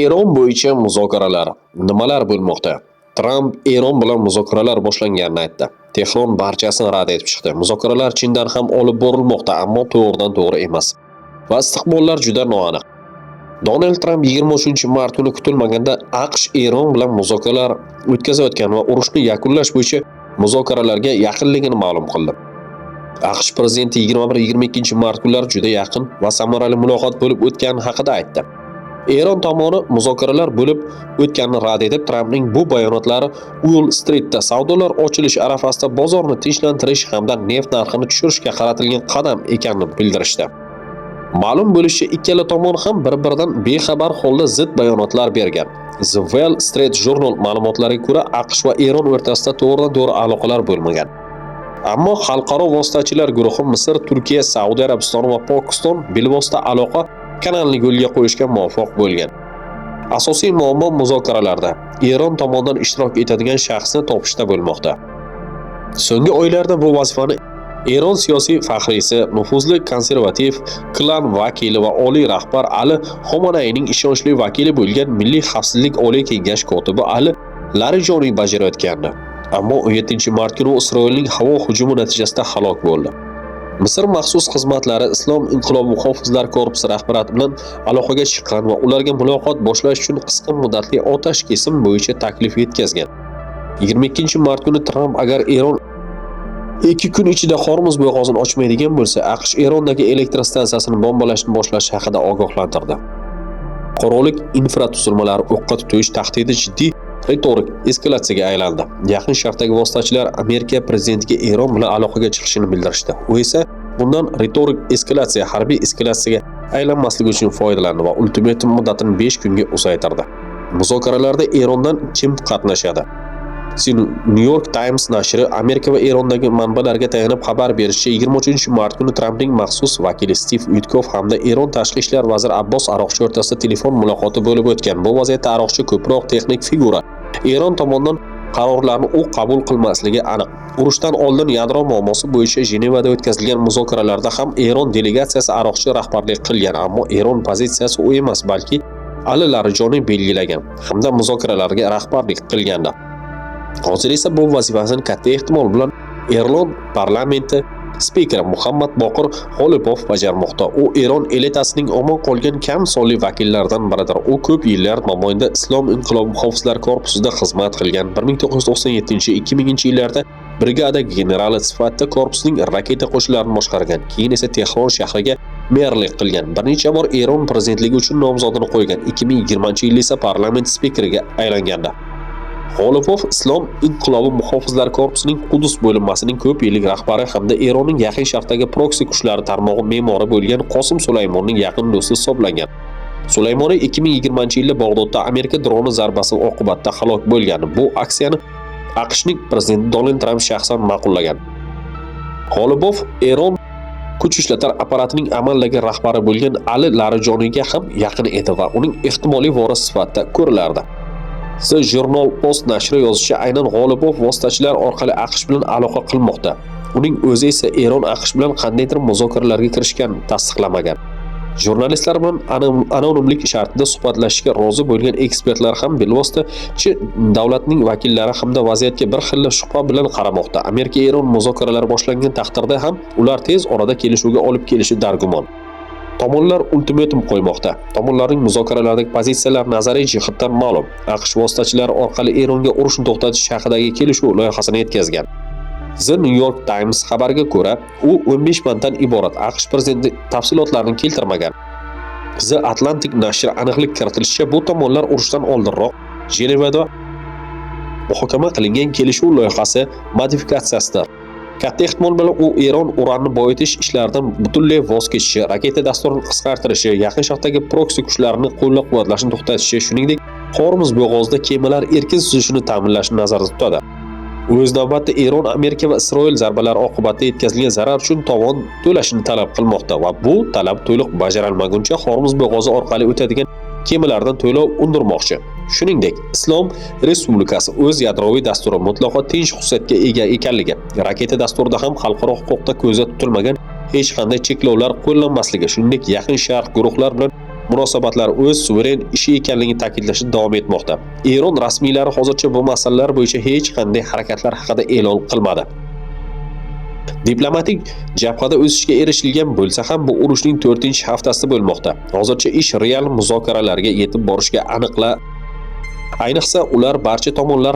Eron bo'yicha muzokaralar. Nimalar bo'lmoqda? Tramp Eron bilan muzokaralar boshlanganini aytdi. Tehron barchasini rad etib chiqdi. Muzokaralar Chindan ham olib borilmoqda, ammo to'g'ridan-to'g'ri emas. Va istiqbollar juda noaniq. Donald Tramp 23-mart kuni kutilmaganda AQSh Eron bilan muzokaralar o'tkazayotgan va urushni yakunlash bo'yicha muzokaralarga yaqinligini ma'lum qildi. AQSh prezidenti 21-22-mart kunlari juda yaqin va samarali muloqot bo'lib o'tgani haqida aytdi. Eron tomoni muzokaralar bo'lib o'tganini rad etib, Trampning bu bayonotlari Wall Streetda savdolar ochilish arafasida bozorni tinchlantirish hamda neft narxini tushirishga qaratilgan qadam ekanini bildirishdi. Ma'lum bo'lishicha, ikkala tomon ham bir-biridan bexabar holda zid bayonotlar bergan. The Wall Street Journal ma'lumotlariga ko'ra, AQSh va Eron o'rtasida to'g'ridan-to'g'ri aloqalar bo'lmagan. Ammo xalqaro vositachilar guruhi Misr, Turkiya, Saudiya Arabistoni va Pokiston bilvosita aloqa kanalini yo'lga qo'yishga muvaffaq bo'lgan. Asosiy muammo muzokaralarda Eron tomonidan ishtirok etadigan shaxsni topishda bo'lmoqda. So'nggi oylarda bu vazifani Eron siyosiy faxriysi, nufuzli konservativ klan vakili va oliy rahbar Ali Xomanayning ishonchli vakili bo'lgan Milliy xavfsizlik oliy kengash kotibi Ali Larijoniy bajarayotgandi. Ammo 17-mart kuni Isroilning havo hujumi natijasida halok bo'ldi. Misr maxsus xizmatlari Islom inqilobi muhofizlar korpusi rahbariyati bilan aloqaga chiqqan va ularga muloqot boshlash uchun qisqa muddatli otash kesim bo'yicha taklif yetkazgan. 22-mart kuni Tramp agar Eron 2 kun ichida Hormuz bo'g'ozini ochmaydigan bo'lsa, AQSh Erondagi elektr stansiyasini bombalashni boshlash haqida ogohlantirdi. Qurollik infratuzilmalari o'qqa tutish tahdidi jiddiy retorik eskalatsiyaga aylandi. Yaqin Sharqdagi vositachilar Amerika prezidentiga Eron bilan aloqaga chiqishini bildirishdi. U esa bundan retorik eskalatsiya harbiy eskalatsiyaga aylanmasligi uchun foydalandi va ultimatum muddatini 5 kunga uzaytirdi. Muzokaralarda Erondan kim qatnashadi? New York Times nashri Amerika va Erondagi manbalarga tayanib xabar berishicha, 23-mart kuni Trampning maxsus vakili Steve Witkoff hamda Eron tashqi ishlar vaziri Abbos Aroqchi o'rtasida telefon muloqoti bo'lib o'tgan. Bu vaziyatda Aroqchi ko'proq texnik figura. Eron tomonidan qarorlarni u qabul qilmasligi aniq. Urushdan oldin yadro muammosi bo'yicha Jenevada o'tkazilgan muzokaralarda ham Eron delegatsiyasi Aroqchi rahbarlik qilgan, ammo Eron pozitsiyasi u emas, balki Ali Larijoniy belgilagan hamda muzokaralarga rahbarlik qilgandi. Hozir esa bu vazifasini katta ehtimol bilan Eron parlamenti spikeri Muhammad Boqir Xolipov bajarmoqda. U Eron elitasining omon qolgan kam sonli vakillaridan biridir. U ko'p yillar mobaynida Islom inqilobi muhofizlar korpusida xizmat qilgan. 1997-2000-yillarda brigada generali sifatida korpusning raketa qo'shinlarini boshqargan. Keyin esa Tehron shahriga merlik qilgan. Bir necha bor Eron prezidentligi uchun nomzodini qo'ygan. 2020-yilda esa parlament spikeriga aylangandi. Xolipov Islom inqilobi muhofizlar korpusining Qudus bo'linmasining ko'p yillik rahbari hamda Eronning Yaqin Sharqdagi proksi kuchlari tarmog'i me'mori bo'lgan Qosim Sulaymonning yaqin do'sti hisoblangan. Sulaymoniy 2020-yilda Bag'dodda Amerika droni zarbasi oqibatida halok bo'lgan. Bu aksiyani AQShning prezidenti Donald Tramp shaxsan ma'qullagan. Xolipov Eron kuch ishlatar apparatining amaldagi rahbari bo'lgan Ali Larijoniyga ham yaqin edi va uning ehtimoliy voris sifatida ko'rilardi. The Journal Post nashri yozishicha, aynan Xolipov vositachilar orqali AQSh bilan aloqa qilmoqda. Uning o'zi esa Eron AQSh bilan qandaydir muzokaralarga kirishganini tasdiqlamagan. Jurnalistlar bilan anonimlik shartida suhbatlashishga rozi bo'lgan ekspertlar ham bilvosita davlatning vakillari hamda vaziyatga bir xil shubha bilan qaramoqda. Amerika-Eron muzokaralari boshlangan taqdirda ham ular tez orada kelishuvga olib kelishi dargumon. Tomonlar ultimatum qo'ymoqda. Tomonlarning muzokaralardagi pozitsiyalari nazariy jihatdan ma'lum. AQSh vositachilari orqali Eronga urushni to'xtatish haqidagi kelishuv loyihasini yetkazgan. The New York Times xabariga ko'ra, u 15 banddan iborat. AQSh prezidenti tafsilotlarini keltirmagan. The Atlantic nashri aniqlik kiritilishicha, bu tomonlar urushdan oldinroq Jenevada muhokama qilingan kelishuv loyihasi modifikatsiyasidir. Katta ehtimol bilan u Eron uranni boyitish ishlaridan butunlay voz kechishi, raketa dasturini qisqartirishi, Yaqin Sharqdagi proksi kuchlarini qo'llab-quvvatlashni to'xtatishi, shuningdek, Hormuz bo'g'ozida kemalar erkin suzishini ta'minlashni nazarda tutadi. O'z navbatida Eron Amerika va Isroil zarbalari oqibatida yetkazilgan zarar uchun tovon to'lashini talab qilmoqda va bu talab to'liq bajarilmaguncha Hormuz bo'g'ozi orqali o'tadigan kemalardan to'lov undirmoqchi. Shuningdek, Islom Respublikasi o'z yadroviy dasturi mutlaqo tinch xususiyatga ega ekanligi, raketa dasturida ham xalqaro huquqda ko'zda tutilmagan hech qanday cheklovlar qo'llanmasligi, shuningdek, Yaqin Sharq guruhlar bilan munosabatlar o'z suveren ishi ekanligini ta'kidlashda davom etmoqda. Eron rasmiylari hozircha bu masalalar bo'yicha hech qanday harakatlar haqida e'lon qilmadi. Diplomatik jabhada o'sishga erishilgan bo'lsa ham bu urushning 4-haftasida bo'lmoqda. Hozircha ish real muzokaralarga yetib borishga ayniqsa ular barcha tomonlar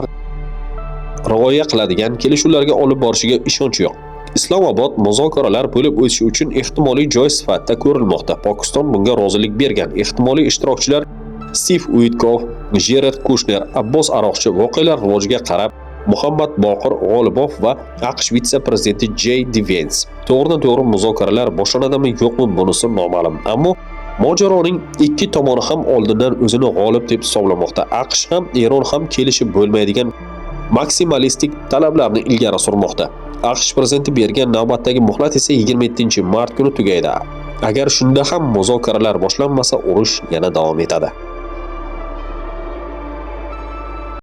rioya qiladigan kelishuvlarga olib borishiga ishonch yo'q. Islomobod muzokaralar bo'lib o'tishi uchun ehtimoliy joy sifatida ko'rilmoqda. Pokiston bunga rozilik bergan. Ehtimoliy ishtirokchilar Stiv Uitkov, Jared Kushner, Abbos Aroqchi voqealar rivojiga qarab Muhammad Boqir G'olibov va AQSh vitse-prezidenti J.D. Vance. To'g'ridan-to'g'ri muzokaralar boshlanadimi yo'qmi bunisi noma'lum. Ammo mojaroning ikki tomoni ham oldindan o'zini g'olib deb hisoblamoqda. AQSh ham Eron ham kelishib bo'lmaydigan maksimalistik talablarni ilgari surmoqda. AQSh prezidenti bergan navbatdagi muhlat esa 27-mart kuni tugaydi. Agar shunda ham muzokaralar boshlanmasa, urush yana davom etadi.